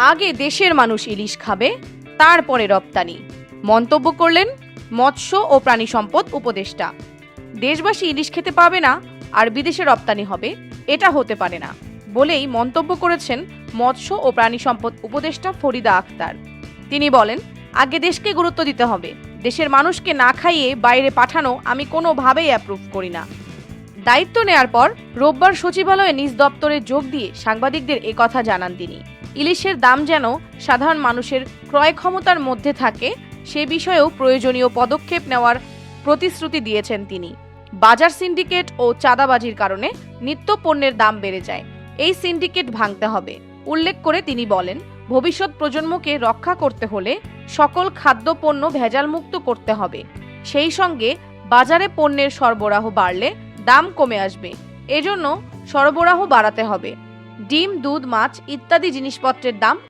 আগে দেশের মানুষ ইলিশ খাবে, তারপরে রপ্তানি, মন্তব্য করলেন মৎস্য ও প্রাণী সম্পদ উপদেষ্টা। দেশবাসী ইলিশ খেতে পাবে না আর বিদেশে রপ্তানি হবে, এটা হতে পারে না বলেই মন্তব্য করেছেন মৎস্য ও প্রাণী সম্পদ উপদেষ্টা ফরিদা আক্তার। তিনি বলেন, আগে দেশকে গুরুত্ব দিতে হবে, দেশের মানুষকে না খাইয়ে বাইরে পাঠানো আমি কোনোভাবেই অ্যাপ্রুভ করি না। দায়িত্ব নেয়ার পর রোববার সচিবালয়ে নিজ দপ্তরে যোগ দিয়ে সাংবাদিকদের একথা জানান তিনি। ইলিশের দাম যেন সাধারণ মানুষের ক্রয় ক্ষমতার মধ্যে থাকে সে বিষয়েও প্রয়োজনীয় পদক্ষেপ নেওয়ার প্রতিশ্রুতি দিয়েছেন তিনি। বাজার সিন্ডিকেট ও চাঁদাবাজির কারণে নিত্য পণ্যের দাম বেড়ে যায়, এই সিন্ডিকেট ভাঙতে হবে উল্লেখ করে তিনি বলেন, ভবিষ্যৎ প্রজন্মকে রক্ষা করতে হলে সকল খাদ্যপণ্য ভেজালমুক্ত করতে হবে। সেই সঙ্গে বাজারে পণ্যের সরবরাহ বাড়লে দাম কমে আসবে, এজন্য সরবরাহ বাড়াতে হবে। ডিম, দুধ, মাছ ইত্যাদি জিনিসপত্রের দাম